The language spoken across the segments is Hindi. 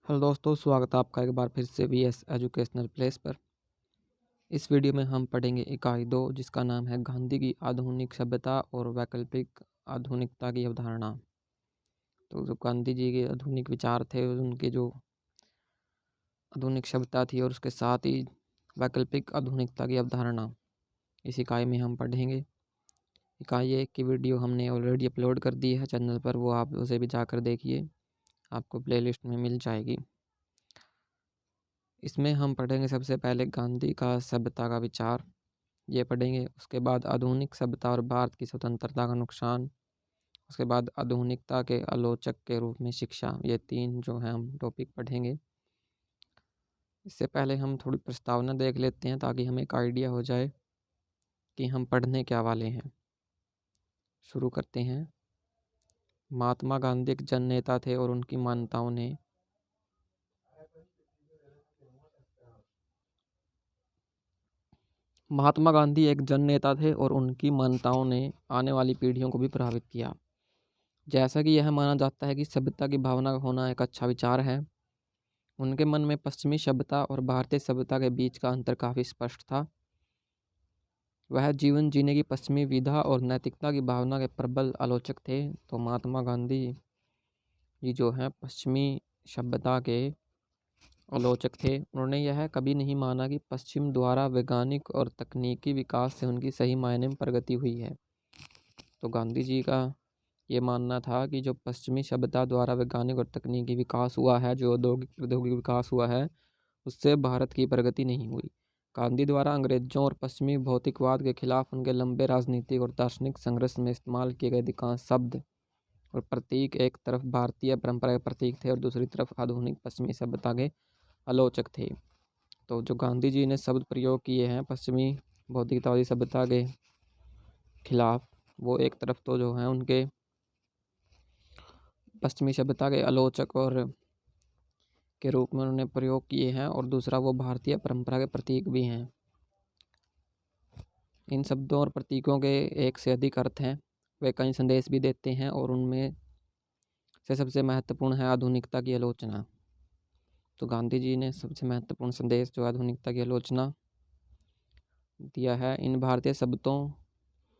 हेलो दोस्तों, स्वागत है आपका एक बार फिर से वीएस एजुकेशनल प्लेस पर। इस वीडियो में हम पढ़ेंगे इकाई 2 जिसका नाम है गांधी की आधुनिक सभ्यता और वैकल्पिक आधुनिकता की अवधारणा। तो जो गांधी जी के आधुनिक विचार थे, उनके जो आधुनिक सभ्यता थी और उसके साथ ही वैकल्पिक आधुनिकता की अवधारणा, इस इकाई में हम पढ़ेंगे। इकाई 1 की वीडियो हमने ऑलरेडी अपलोड कर दी है चैनल पर, वो आप उसे भी जाकर देखिए, आपको प्लेलिस्ट में मिल जाएगी। इसमें हम पढ़ेंगे सबसे पहले गांधी का सभ्यता का विचार, ये पढ़ेंगे। उसके बाद आधुनिक सभ्यता और भारत की स्वतंत्रता का नुकसान। उसके बाद आधुनिकता के आलोचक के रूप में शिक्षा। ये 3 जो हैं हम टॉपिक पढ़ेंगे। इससे पहले हम थोड़ी प्रस्तावना देख लेते हैं ताकि हमें एक आइडिया हो जाए कि हम पढ़ने क्या वाले हैं। शुरू करते हैं। महात्मा गांधी एक जन नेता थे और उनकी मान्यताओं ने महात्मा गांधी एक जन नेता थे और उनकी मान्यताओं ने आने वाली पीढ़ियों को भी प्रभावित किया। जैसा कि यह माना जाता है कि सभ्यता की भावना का होना एक अच्छा विचार है। उनके मन में पश्चिमी सभ्यता और भारतीय सभ्यता के बीच का अंतर काफ़ी स्पष्ट था। वह जीवन जीने की पश्चिमी विधा और नैतिकता की भावना के प्रबल आलोचक थे। तो महात्मा गांधी जी जो हैं पश्चिमी सभ्यता के आलोचक थे। उन्होंने यह कभी नहीं माना कि पश्चिम द्वारा वैज्ञानिक और तकनीकी विकास से उनकी सही मायने में प्रगति हुई है। तो गांधी जी का ये मानना था कि जो पश्चिमी सभ्यता द्वारा वैज्ञानिक और तकनीकी विकास हुआ है, जो औद्योगिक प्रौद्योगिक विकास हुआ है, उससे भारत की प्रगति नहीं हुई। गांधी द्वारा अंग्रेजों और पश्चिमी भौतिकवाद के खिलाफ उनके लंबे राजनीतिक और दार्शनिक संघर्ष में इस्तेमाल किए गए अधिकांश शब्द और प्रतीक एक तरफ भारतीय परंपरा के प्रतीक थे और दूसरी तरफ आधुनिक पश्चिमी सभ्यता के आलोचक थे। तो जो गांधी जी ने शब्द प्रयोग किए हैं पश्चिमी भौतिकतावादी सभ्यता के खिलाफ, वो एक तरफ तो जो हैं उनके पश्चिमी सभ्यता के आलोचक और के रूप में उन्होंने प्रयोग किए हैं, और दूसरा वो भारतीय परंपरा के प्रतीक भी हैं। इन शब्दों और प्रतीकों के एक से अधिक अर्थ हैं, वे कई संदेश भी देते हैं, और उनमें से सबसे महत्वपूर्ण है आधुनिकता की आलोचना। तो गांधी जी ने सबसे महत्वपूर्ण संदेश जो आधुनिकता की आलोचना दिया है। इन भारतीय शब्दों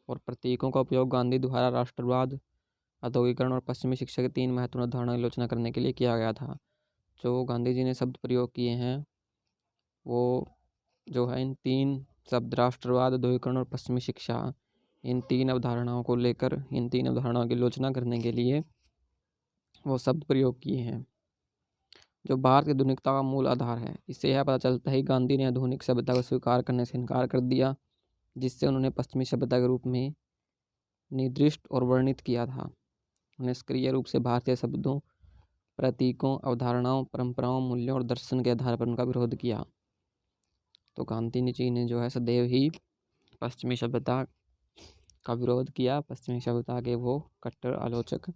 और प्रतीकों का उपयोग गांधी द्वारा राष्ट्रवाद, औद्योगिकरण और पश्चिमी शिक्षा की 3 महत्वपूर्ण अवधारणाओं की आलोचना करने के लिए किया गया था। जो गांधी जी ने शब्द प्रयोग किए हैं वो जो है इन 3 शब्द राष्ट्रवाद, औद्योगिकरण और पश्चिमी शिक्षा, इन 3 अवधारणाओं को लेकर, इन 3 अवधारणाओं की आलोचना करने के लिए वो शब्द प्रयोग किए हैं, जो भारत की आधुनिकता का मूल आधार है। इससे यह पता चलता है कि गांधी ने आधुनिक सभ्यता को स्वीकार करने से इनकार कर दिया, जिससे उन्होंने पश्चिमी सभ्यता के रूप में निर्दिष्ट और वर्णित किया था। उन्हें निष्क्रिय रूप से भारतीय शब्दों, प्रतीकों, अवधारणाओं, परंपराओं, मूल्यों और दर्शन के आधार पर उनका विरोध किया। तो गांधी जी ने जो है सदैव ही पश्चिमी सभ्यता का विरोध किया। पश्चिमी सभ्यता के वो कट्टर आलोचक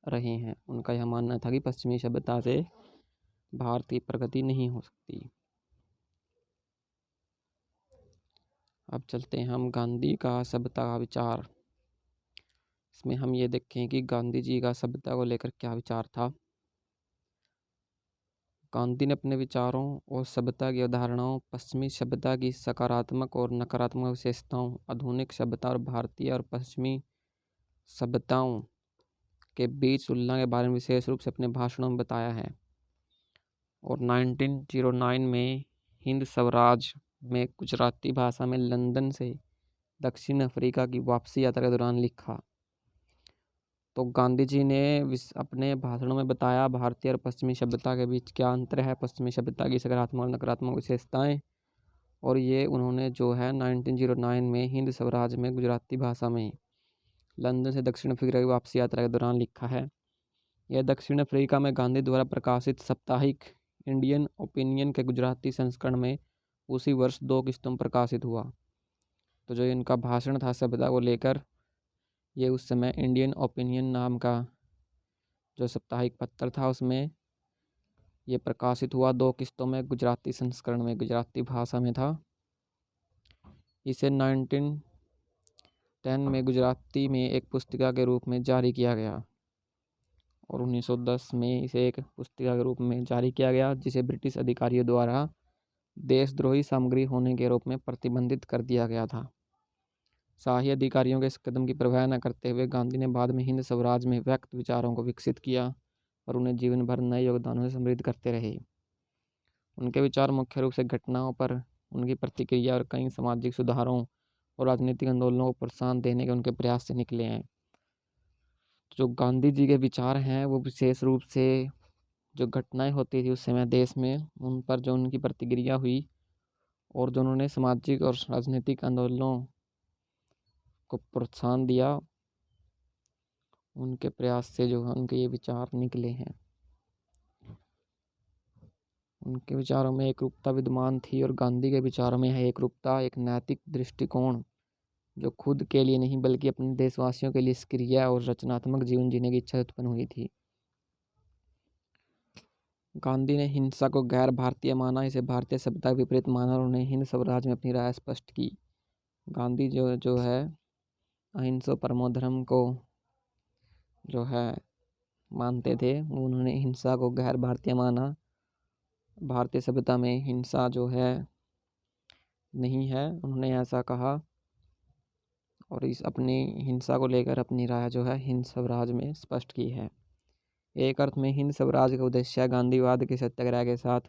रहे हैं। उनका यह मानना था कि पश्चिमी सभ्यता से भारत की प्रगति नहीं हो सकती। अब चलते हैं हम गांधी का सभ्यता का विचार। इसमें हम ये देखें कि गांधी जी का सभ्यता को लेकर क्या विचार था। गांधी ने अपने विचारों और सभ्यता की अवधारणाओं, पश्चिमी सभ्यता की सकारात्मक और नकारात्मक विशेषताओं, आधुनिक सभ्यता और भारतीय और पश्चिमी सभ्यताओं के बीच तुलना के बारे में विशेष रूप से अपने भाषणों में बताया है। और 1909 में हिंद स्वराज में गुजराती भाषा में लंदन से दक्षिण अफ्रीका की वापसी यात्रा के दौरान लिखा। तो गांधी जी ने अपने भाषणों में बताया भारतीय और पश्चिमी सभ्यता के बीच क्या अंतर है, पश्चिमी सभ्यता की सकारात्मक और नकारात्मक विशेषताएं, और ये उन्होंने जो है 1909 में हिंद स्वराज में गुजराती भाषा में लंदन से दक्षिण अफ्रीका की वापसी यात्रा के दौरान लिखा है। यह दक्षिण अफ्रीका में गांधी द्वारा प्रकाशित साप्ताहिक इंडियन ओपिनियन के गुजराती संस्करण में उसी वर्ष 2 किस्तों में प्रकाशित हुआ। तो जो इनका भाषण था सभ्यता को लेकर, ये उस समय इंडियन ओपिनियन नाम का जो साप्ताहिक पत्र था उसमें ये प्रकाशित हुआ 2 किस्तों में, गुजराती संस्करण में, गुजराती भाषा में था। इसे 1910 में गुजराती में एक पुस्तिका के रूप में जारी किया गया। और 1910 में इसे एक पुस्तिका के रूप में जारी किया गया, जिसे ब्रिटिश अधिकारियों द्वारा देशद्रोही सामग्री होने के रूप में प्रतिबंधित कर दिया गया था। शाही अधिकारियों के इस कदम की परवाह न करते हुए गांधी ने बाद में हिंद स्वराज में व्यक्त विचारों को विकसित किया और उन्हें जीवन भर नए योगदानों से समृद्ध करते रहे। उनके विचार मुख्य रूप से घटनाओं पर उनकी प्रतिक्रिया और कई सामाजिक सुधारों और राजनीतिक आंदोलनों को प्रोत्साहन देने के उनके प्रयास से निकले हैं। जो गांधी जी के विचार हैं वो विशेष रूप से जो घटनाएं होती थी उस समय देश में, उन पर जो उनकी प्रतिक्रिया हुई और जो उन्होंने सामाजिक और राजनीतिक आंदोलनों को प्रोत्साहन दिया, उनके प्रयास से जो है उनके ये विचार निकले हैं। उनके विचारों में एकरूपता विद्यमान थी और गांधी के विचारों में है एकरूपता, एक नैतिक दृष्टिकोण जो खुद के लिए नहीं बल्कि अपने देशवासियों के लिए सक्रिय और रचनात्मक जीवन जीने की इच्छा उत्पन्न हुई थी। गांधी ने हिंसा को गैर भारतीय माना, इसे भारतीय सभ्यता के विपरीत माना और उन्हें हिंद स्वराज में अपनी राय स्पष्ट की। गांधी जो है अहिंसा परमो धर्म को जो है मानते थे, उन्होंने हिंसा को गैर भारतीय माना। भारतीय सभ्यता में हिंसा जो है नहीं है, उन्होंने ऐसा कहा और इस अपनी हिंसा को लेकर अपनी राय जो है हिंद स्वराज में स्पष्ट की है। एक अर्थ में हिंद स्वराज का उद्देश्य गांधीवाद के सत्याग्रह के साथ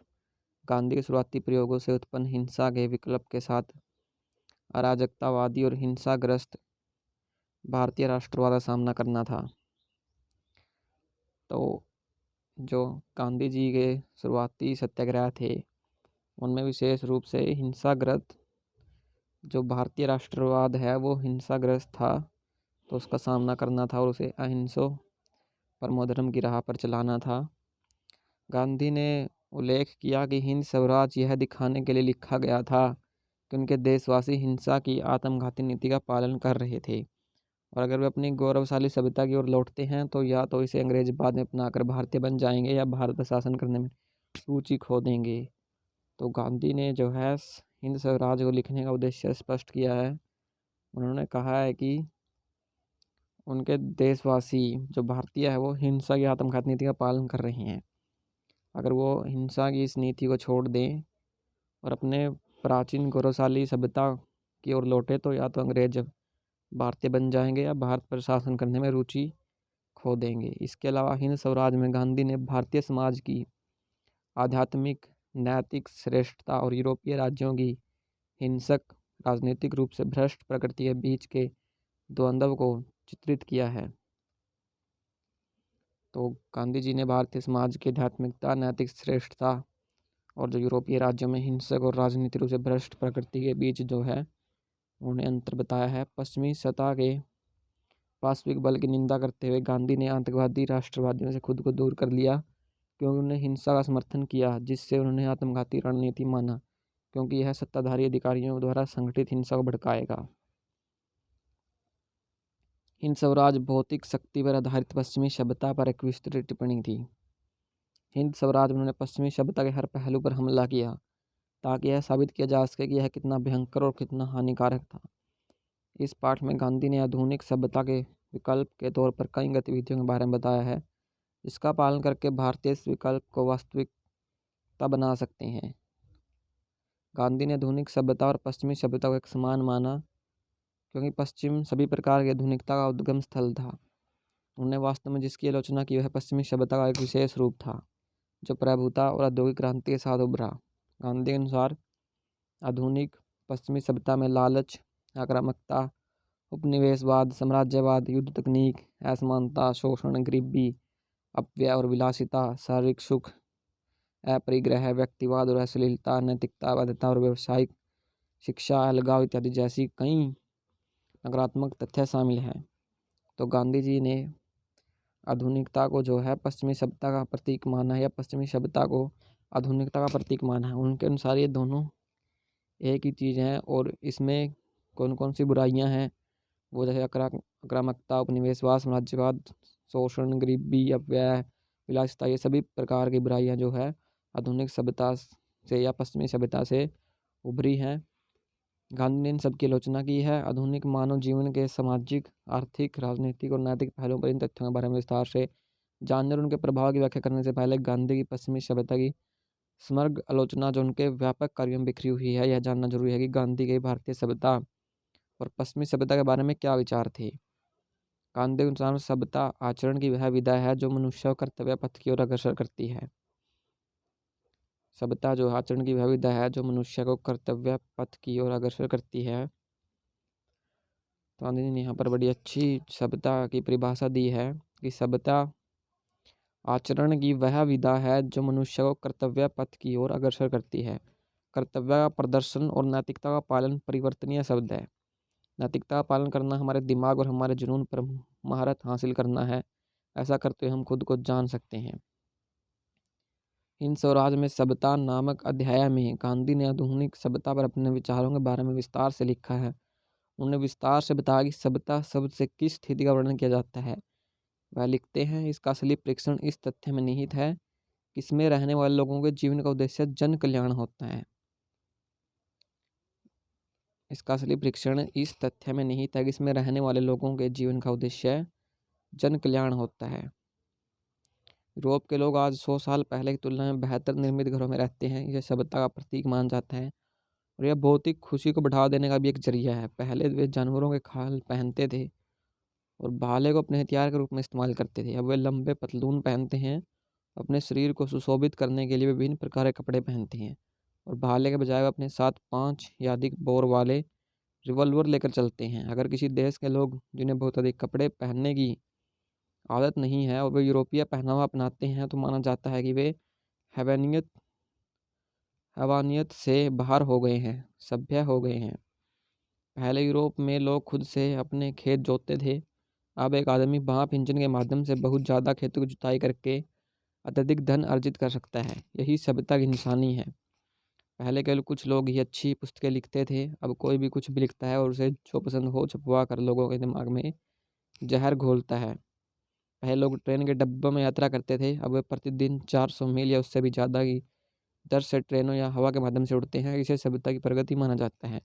गांधी के शुरुआती प्रयोगों से उत्पन्न हिंसा के विकल्प के साथ अराजकतावादी और हिंसाग्रस्त भारतीय राष्ट्रवाद का सामना करना था। तो जो गांधी जी के शुरुआती सत्याग्रह थे उनमें विशेष रूप से हिंसाग्रस्त जो भारतीय राष्ट्रवाद है वो हिंसाग्रस्त था, तो उसका सामना करना था और उसे अहिंसा परमो धर्म की राह पर चलाना था। गांधी ने उल्लेख किया कि हिंद स्वराज यह दिखाने के लिए लिखा गया था कि उनके देशवासी हिंसा की आत्मघाती नीति का पालन कर रहे थे और अगर वे अपनी गौरवशाली सभ्यता की ओर लौटते हैं तो या तो इसे अंग्रेज बाद में अपनाकर भारतीय बन जाएंगे या भारत का शासन करने में रुचि खो देंगे। तो गांधी ने जो है हिंद स्वराज को लिखने का उद्देश्य स्पष्ट किया है। उन्होंने कहा है कि उनके देशवासी जो भारतीय है वो हिंसा की आत्मघाती नीति का पालन कर रहे हैं। अगर वो हिंसा की इस नीति को छोड़ दें और अपने प्राचीन गौरवशाली सभ्यता की ओर लौटे तो या तो अंग्रेज भारतीय बन जाएंगे या भारत पर शासन करने में रुचि खो देंगे। इसके अलावा हिंद स्वराज में गांधी ने भारतीय समाज की आध्यात्मिक नैतिक श्रेष्ठता और यूरोपीय राज्यों की हिंसक राजनीतिक रूप से भ्रष्ट प्रकृति के बीच के द्वंद्व को चित्रित किया है। तो गांधी जी ने भारतीय समाज की आध्यात्मिकता, नैतिक श्रेष्ठता और जो यूरोपीय राज्यों में हिंसक और राजनीतिक रूप से भ्रष्ट प्रकृति के बीच जो है उन्हें अंतर बताया है। पश्चिमी सत्ता के वास्तविक बल की निंदा करते हुए गांधी ने आतंकवादी राष्ट्रवादियों से खुद को दूर कर लिया क्योंकि उन्होंने हिंसा का समर्थन किया, जिससे उन्होंने आत्मघाती रणनीति माना क्योंकि यह सत्ताधारी अधिकारियों द्वारा संगठित हिंसा को भड़काएगा। हिंद स्वराज भौतिक शक्ति पर आधारित पश्चिमी सभ्यता पर एक विस्तृत टिप्पणी थी। हिंद स्वराज में उन्होंने पश्चिमी सभ्यता के हर पहलू पर हमला किया ताकि यह साबित किया जा सके कि यह कितना भयंकर और कितना हानिकारक था। इस पाठ में गांधी ने आधुनिक सभ्यता के विकल्प के तौर पर कई गतिविधियों के बारे में बताया है जिसका पालन करके भारतीय इस विकल्प को वास्तविकता बना सकते हैं। गांधी ने आधुनिक सभ्यता और पश्चिमी सभ्यता को एक समान माना क्योंकि पश्चिम सभी प्रकार की आधुनिकता का उद्गम स्थल था। उन्होंने वास्तव में जिसकी आलोचना की वह पश्चिमी सभ्यता का एक विशेष रूप था जो प्रभुता और औद्योगिक क्रांति के साथ उभरा। गांधी के अनुसार आधुनिक पश्चिमी सभ्यता में लालच, आक्रामकता, उपनिवेशवाद, साम्राज्यवाद, युद्ध तकनीक, असमानता, शोषण, गरीबी, अपव्यय और विलासिता, शारीरिक सुख, अपरिग्रह, व्यक्तिवाद और अश्लीलता, नैतिकता, वैधता और व्यवसायिक शिक्षा, अलगाव इत्यादि जैसी कई नकारात्मक तथ्य शामिल हैं। तो गांधी जी ने आधुनिकता को जो है पश्चिमी सभ्यता का प्रतीक माना है या पश्चिमी सभ्यता को आधुनिकता का प्रतीक माना है। उनके अनुसार ये दोनों एक ही चीज़ हैं और इसमें कौन कौन सी बुराइयां हैं वो जैसे आक्रामकता, उपनिवेशवाद, साम्राज्यवाद, शोषण, गरीबी, अपव्यय, विलासिता, ये सभी प्रकार की बुराइयां जो है आधुनिक सभ्यता से या पश्चिमी सभ्यता से उभरी हैं। गांधी ने इन सब की आलोचना की है। आधुनिक मानव जीवन के सामाजिक, आर्थिक, राजनीतिक और नैतिक पहलुओं पर इन तथ्यों के बारे में विस्तार से जानने और उनके प्रभाव की व्याख्या करने से पहले गांधी की पश्चिमी सभ्यता की समग्र आलोचना जो उनके व्यापक कार्यों में बिखरी हुई है, यह जानना जरूरी है कि गांधी के भारतीय सभ्यता और पश्चिमी सभ्यता के बारे में क्या विचार थे। गांधी के अनुसार सभ्यता आचरण की वह विधा है जो मनुष्य को कर्तव्य पथ की ओर अग्रसर करती है। सभ्यता जो आचरण की वह विधा है जो मनुष्य को कर्तव्य पथ की ओर अग्रसर करती है। तो गांधी जी ने यहाँ पर बड़ी अच्छी सभ्यता की परिभाषा दी है कि सभ्यता आचरण की वह विधा है जो मनुष्य को कर्तव्य पथ की ओर अग्रसर करती है। कर्तव्य का प्रदर्शन और नैतिकता का पालन परिवर्तनीय शब्द है। नैतिकता का पालन करना हमारे दिमाग और हमारे जुनून पर महारत हासिल करना है। ऐसा करते हुए हम खुद को जान सकते हैं। हिंद स्वराज में सभ्यता नामक अध्याय में गांधी ने आधुनिक सभ्यता पर अपने विचारों के बारे में विस्तार से लिखा है। उन्होंने विस्तार से बताया कि सभ्यता शब्द से किस स्थिति का वर्णन किया जाता है। वह लिखते हैं, इसका असली परीक्षण इस तथ्य में निहित है कि इसमें रहने वाले लोगों के जीवन का उद्देश्य जन कल्याण होता है। इसका असली परीक्षण इस तथ्य में निहित है कि इसमें रहने वाले लोगों के जीवन का उद्देश्य जन कल्याण होता है। यूरोप के लोग आज 100 साल पहले की तुलना में बेहतर निर्मित घरों में रहते हैं। यह सभ्यता का प्रतीक माना जाता है और यह भौतिक खुशी को बढ़ावा देने का भी एक जरिया है। पहले वे जानवरों के खाल पहनते थे और भाले को अपने हथियार के रूप में इस्तेमाल करते थे। अब वे लंबे पतलून पहनते हैं, अपने शरीर को सुशोभित करने के लिए विभिन्न प्रकार के कपड़े पहनते हैं और भाले के बजाय वे अपने साथ 5 या अधिक बोर वाले रिवॉल्वर लेकर चलते हैं। अगर किसी देश के लोग जिन्हें बहुत अधिक कपड़े पहनने की आदत नहीं है और वे यूरोपीय पहनावा अपनाते हैं तो माना जाता है कि वे हैवानियत हैवानियत से बाहर हो गए हैं, सभ्य हो गए हैं। पहले यूरोप में लोग खुद से अपने खेत जोतते थे। अब एक आदमी भाप इंजन के माध्यम से बहुत ज़्यादा खेतों की जुताई करके अत्यधिक धन अर्जित कर सकता है। यही सभ्यता की निशानी है। पहले केवल कुछ लोग ही अच्छी पुस्तकें लिखते थे, अब कोई भी कुछ भी लिखता है और उसे जो पसंद हो छपवा कर लोगों के दिमाग में जहर घोलता है। पहले लोग ट्रेन के डब्बों में यात्रा करते थे, अब वे प्रतिदिन 400 मील या उससे भी ज़्यादा की दर से ट्रेनों या हवा के माध्यम से उड़ते हैं। इसे सभ्यता की प्रगति माना जाता है।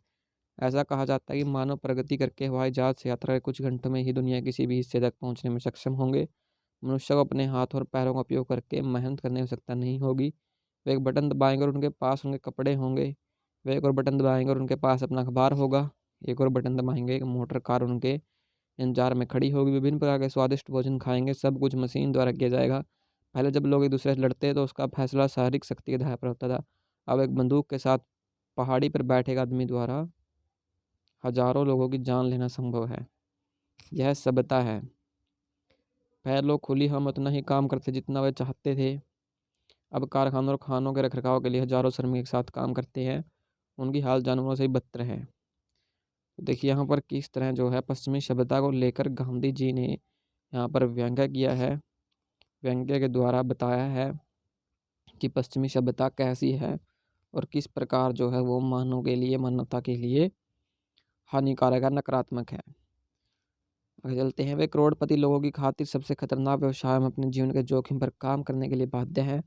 ऐसा कहा जाता है कि मानव प्रगति करके हवाई जहाज से यात्रा के कुछ घंटों में ही दुनिया के किसी भी हिस्से तक पहुंचने में सक्षम होंगे। मनुष्य को अपने हाथ और पैरों का उपयोग करके मेहनत करने की आवश्यकता नहीं होगी। वे एक बटन दबाएंगे और उनके पास उनके कपड़े होंगे। वे एक और बटन दबाएंगे और उनके पास अपना अखबार होगा। एक और बटन दबाएंगे, एक मोटर कार उनके इंतजार में खड़ी होगी। विभिन्न प्रकार के स्वादिष्ट भोजन खाएंगे। सब कुछ मशीन द्वारा किया जाएगा। पहले जब लोग एक दूसरे से लड़ते तो उसका फैसला शारीरिक शक्ति के आधार पर होता था। अब एक बंदूक के साथ पहाड़ी पर बैठे एक आदमी द्वारा हजारों लोगों की जान लेना संभव है। यह सभ्यता है। पहले लोग खुली हम उतना ही काम करते जितना वे चाहते थे। अब कारखानों और खानों के रखरखाव के लिए हजारों श्रमिक एक साथ काम करते हैं। उनकी हाल जानवरों से ही बदतर है। तो देखिए यहाँ पर किस तरह जो है पश्चिमी सभ्यता को लेकर गांधी जी ने यहाँ पर व्यंग्य किया है। व्यंग्य के द्वारा बताया है कि पश्चिमी सभ्यता कैसी है और किस प्रकार जो है वो मानव के लिए, मानवता के लिए हानिकारक है, नकारात्मक है। आगे चलते हैं। वे करोड़पति लोगों की खातिर सबसे खतरनाक व्यवसाय में अपने जीवन के जोखिम पर काम करने के लिए बाध्य हैं।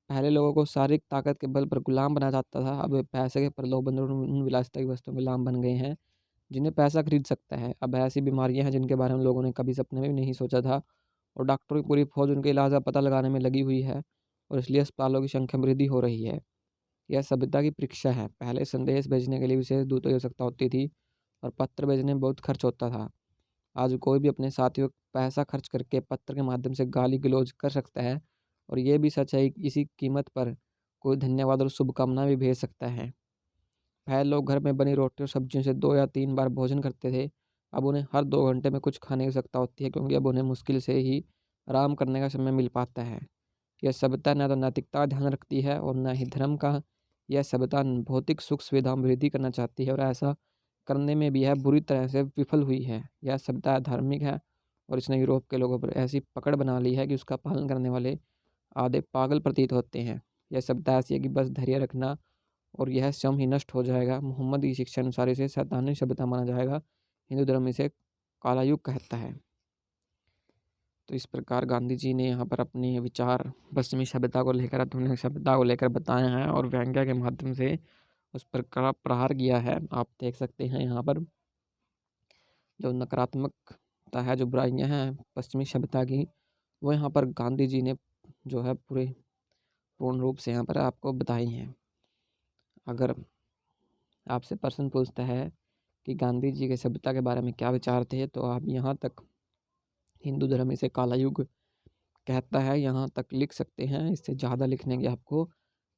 पहले लोगों को शारीरिक ताकत के बल पर गुलाम बनाया जाता था। अब वे पैसे के प्रलोभन और उन विलासिता की वस्तुओं के गुलाम बन गए हैं जिन्हें पैसा खरीद सकता है। अब ऐसी बीमारियां हैं जिनके बारे में लोगों ने कभी सपने में भी नहीं सोचा था और डॉक्टरों की पूरी फौज उनके इलाज का पता लगाने में लगी हुई है और इसलिए अस्पतालों की संख्या में वृद्धि हो रही है। यह सभ्यता की परीक्षा है। पहले संदेश भेजने के लिए विशेष दूतों की आवश्यकता होती थी और पत्र भेजने में बहुत खर्च होता था। आज कोई भी अपने साथियों को पैसा खर्च करके पत्र के माध्यम से गाली गलौज कर सकता है और ये भी सच है कि इसी कीमत पर कोई धन्यवाद और शुभकामना भी भेज सकता है। पहले लोग घर में बनी रोटी और सब्जियों से 2 या 3 बार भोजन करते थे। अब उन्हें हर 2 घंटे में कुछ खाने की आवश्यकता होती है क्योंकि अब उन्हें मुश्किल से ही आराम करने का समय मिल पाता है। यह सभ्यता न तो नैतिकता का ध्यान रखती है और न ही धर्म का। यह सभ्यता भौतिक सुख सुविधा में वृद्धि करना चाहती है और ऐसा करने में भी यह बुरी तरह से विफल हुई है। यह सभ्यता धार्मिक है और इसने यूरोप के लोगों पर ऐसी पकड़ बना ली है कि उसका पालन करने वाले आधे पागल प्रतीत होते हैं। यह सभ्यता ऐसी है कि बस धैर्य रखना और यह स्वयं ही नष्ट हो जाएगा। मोहम्मद की शिक्षा अनुसार इसे शैतानी सभ्यता माना जाएगा। हिंदू धर्म इसे काला युग कहता है। तो इस प्रकार गांधी जी ने यहाँ पर अपने विचार पश्चिमी सभ्यता को लेकर, आधुनिक सभ्यता को लेकर बताए हैं और व्यंग्य के माध्यम से उस पर कड़ा प्रहार किया है। आप देख सकते हैं यहाँ पर जो नकारात्मकता है, जो बुराइयां हैं पश्चिमी सभ्यता की, वो यहाँ पर गांधी जी ने जो है पूर्ण रूप से यहाँ पर आपको बताई हैं। अगर आपसे प्रश्न पूछता है कि गांधी जी के सभ्यता के बारे में क्या विचार थे, तो आप यहाँ तक, हिंदू धर्म इसे काला युग कहता है, यहाँ तक लिख सकते हैं। इससे ज़्यादा लिखने की आपको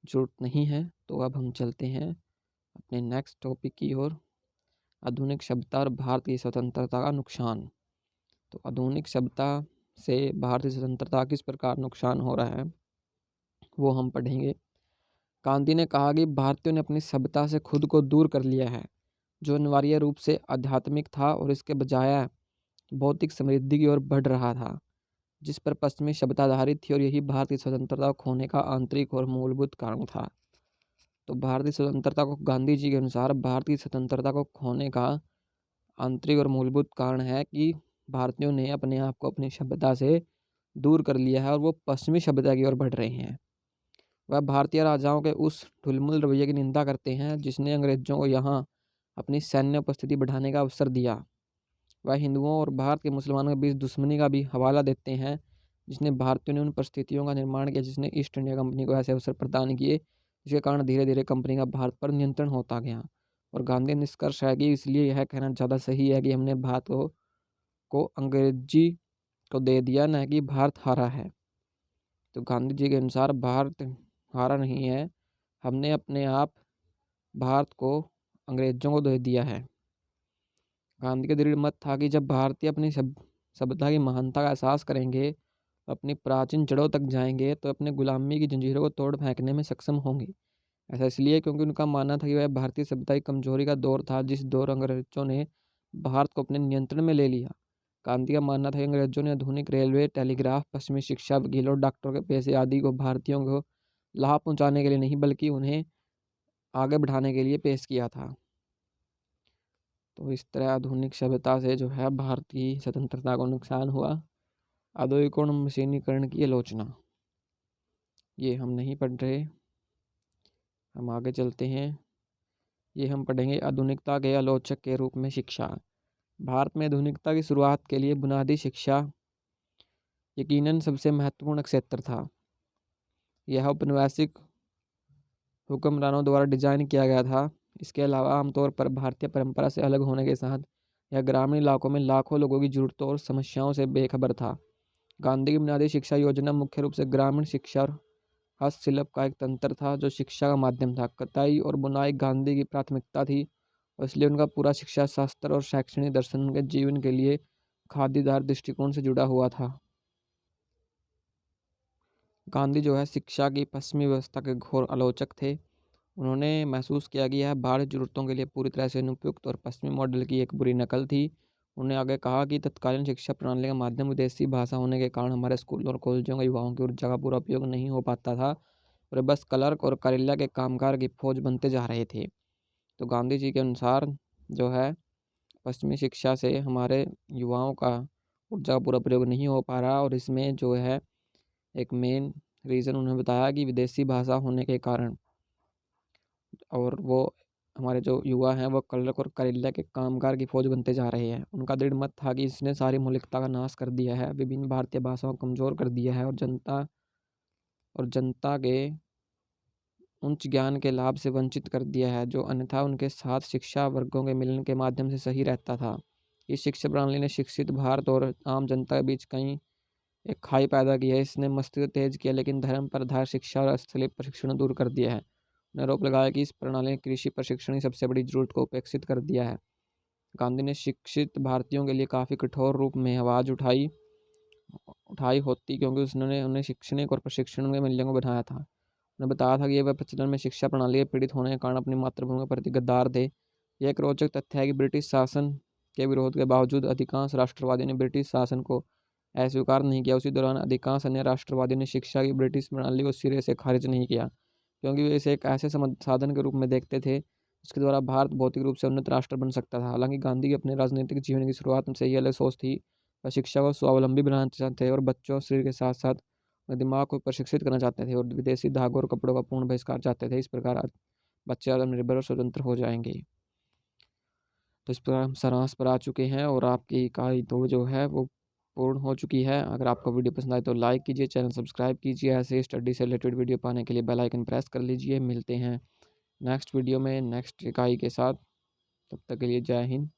जरूरत नहीं है। तो अब हम चलते हैं अपने नेक्स्ट टॉपिक की ओर, आधुनिक सभ्यता और भारतीय स्वतंत्रता का नुकसान। तो आधुनिक सभ्यता से भारतीय स्वतंत्रता किस प्रकार नुकसान हो रहा है वो हम पढ़ेंगे। गांधी ने कहा कि भारतीयों ने अपनी सभ्यता से खुद को दूर कर लिया है, जो अनिवार्य रूप से आध्यात्मिक था और इसके बजाय भौतिक समृद्धि की ओर बढ़ रहा था, जिस पर पश्चिमी सभ्यता आधारित थी, और यही भारतीय स्वतंत्रता खोने का आंतरिक और मूलभूत कारण था। तो भारतीय स्वतंत्रता को गांधी जी के अनुसार भारतीय स्वतंत्रता को खोने का आंतरिक और मूलभूत कारण है कि भारतीयों ने अपने आप को अपनी सभ्यता से दूर कर लिया है और वो पश्चिमी सभ्यता की ओर बढ़ रहे हैं। वह भारतीय राजाओं के उस ढुलमुल रवैये की निंदा करते हैं जिसने अंग्रेजों को यहाँ अपनी सैन्य उपस्थिति बढ़ाने का अवसर दिया। वह हिंदुओं और भारत के मुसलमानों के बीच दुश्मनी का भी हवाला देते हैं, जिसने भारतीयों ने उन परिस्थितियों का निर्माण किया जिसने ईस्ट इंडिया कंपनी को ऐसे अवसर प्रदान किए, जिसके कारण धीरे धीरे कंपनी का भारत पर नियंत्रण होता गया। और गांधी निष्कर्ष है कि इसलिए यह कहना ज़्यादा सही है कि हमने भारत को अंग्रेजी को दे दिया, न कि भारत हारा है। तो गांधी जी के अनुसार भारत हारा नहीं है, हमने अपने आप भारत को अंग्रेजों को दे दिया है। गांधी का दृढ़ मत था कि जब भारतीय अपनी सभ्यता की महानता का एहसास करेंगे, अपनी प्राचीन जड़ों तक जाएंगे, तो अपने गुलामी की जंजीरों को तोड़ फेंकने में सक्षम होंगे। ऐसा इसलिए क्योंकि उनका मानना था कि वह भारतीय सभ्यता की कमजोरी का दौर था, जिस दौर अंग्रेजों ने भारत को अपने नियंत्रण में ले लिया। गांधी का मानना था कि अंग्रेजों ने आधुनिक रेलवे, टेलीग्राफ, पश्चिमी शिक्षा, वकीलों और डॉक्टरों के पैसे आदि को भारतीयों को लाभ पहुंचाने के लिए नहीं, बल्कि उन्हें आगे बढ़ाने के लिए पेश किया था। तो इस तरह आधुनिक सभ्यता से जो है भारतीय स्वतंत्रता को नुकसान हुआ। औद्योगिकरण, मशीनीकरण की आलोचना, ये हम नहीं पढ़ रहे, हम आगे चलते हैं। ये हम पढ़ेंगे आधुनिकता के आलोचक के रूप में शिक्षा। भारत में आधुनिकता की शुरुआत के लिए बुनियादी शिक्षा यकीनन सबसे महत्वपूर्ण क्षेत्र था। यह औपनिवेशिक हुक्मरानों द्वारा डिजाइन किया गया था। इसके अलावा आमतौर पर भारतीय परंपरा से अलग होने के साथ यह ग्रामीण इलाकों में लाखों लोगों की जरूरतों और समस्याओं से बेखबर था। गांधी की बुनियादी शिक्षा योजना मुख्य रूप से ग्रामीण शिक्षा और हस्तशिल्प का एक तंत्र था, जो शिक्षा का माध्यम था। कताई और बुनाई गांधी की प्राथमिकता थी, और इसलिए उनका पूरा शिक्षा शास्त्र और शैक्षणिक दर्शन उनके जीवन के लिए खादीदार दृष्टिकोण से जुड़ा हुआ था। गांधी जो है शिक्षा की पश्चिमी व्यवस्था के घोर आलोचक थे। उन्होंने महसूस किया कि यह भारतीय जरूरतों के लिए पूरी तरह से अनुपयुक्त और पश्चिमी मॉडल की एक बुरी नकल थी। उन्होंने आगे कहा कि तत्कालीन शिक्षा प्रणाली का माध्यम विदेशी भाषा होने के कारण हमारे स्कूलों और कॉलेजों के युवाओं की ऊर्जा का पूरा उपयोग नहीं हो पाता था, और बस क्लर्क और करेला के कामगार की फौज बनते जा रहे थे। तो गांधी जी के अनुसार जो है पश्चिमी शिक्षा से हमारे युवाओं का ऊर्जा का पूरा प्रयोग नहीं हो पा रहा, और इसमें जो है एक मेन रीज़न उन्होंने बताया कि विदेशी भाषा होने के कारण, और वो हमारे जो युवा हैं वो क्लर्क और करेला के कामगार की फौज बनते जा रहे हैं। उनका दृढ़ मत था कि इसने सारी मौलिकता का नाश कर दिया है, विभिन्न भारतीय भाषाओं को कमज़ोर कर दिया है, और जनता के उच्च ज्ञान के लाभ से वंचित कर दिया है, जो अन्यथा उनके साथ शिक्षा वर्गों के मिलन के माध्यम से सही रहता था। इस शिक्षा प्रणाली ने शिक्षित भारत और आम जनता के बीच कहीं एक खाई पैदा की है। इसने मस्तिष्क तेज किया, लेकिन धर्म पर आधारित शिक्षा और स्थलीय प्रशिक्षण दूर कर दिया है। उन्होंने आरोप लगाया कि इस प्रणाली ने कृषि प्रशिक्षण की सबसे बड़ी जरूरत को उपेक्षित कर दिया है। गांधी ने शिक्षित भारतीयों के लिए काफ़ी कठोर रूप में आवाज़ उठाई होती, क्योंकि उसने उन्हें शैक्षणिक और प्रशिक्षण के मूल्यों को बनाया था। उन्होंने बताया था कि वह प्रचलन में शिक्षा प्रणाली के पीड़ित होने के कारण अपनी मातृभूमि के प्रति गद्दार थे। यह एक रोचक तथ्य है कि ब्रिटिश शासन के विरोध के बावजूद अधिकांश राष्ट्रवादियों ने ब्रिटिश शासन को अस्वीकार नहीं किया। उसी दौरान अधिकांश अन्य राष्ट्रवादियों ने शिक्षा की ब्रिटिश प्रणाली को सिरे से खारिज नहीं किया, क्योंकि वे इसे एक ऐसे साधन के रूप में देखते थे जिसके द्वारा भारत भौतिक रूप से उन्नत राष्ट्र बन सकता था। हालांकि गांधी की अपने राजनीतिक जीवन की शुरुआत से ही अलग सोच थी। वह शिक्षा को स्वावलंबी बनाना चाहते थे और बच्चों शरीर के साथ साथ दिमाग को प्रशिक्षित करना चाहते थे, और विदेशी धागों और कपड़ों का पूर्ण बहिष्कार चाहते थे। इस प्रकार बच्चे आत्मनिर्भर और स्वतंत्र हो जाएंगे। तो इस प्रकार हम सारांश पर आ चुके हैं, और आपकी इकाई 2 जो है वो पूर्ण हो चुकी है। अगर आपको वीडियो पसंद आए तो लाइक कीजिए, चैनल सब्सक्राइब कीजिए। ऐसे स्टडी से रिलेटेड वीडियो पाने के लिए बेल आइकन प्रेस कर लीजिए। मिलते हैं नेक्स्ट वीडियो में नेक्स्ट इकाई के साथ। तब तक के लिए जय हिंद।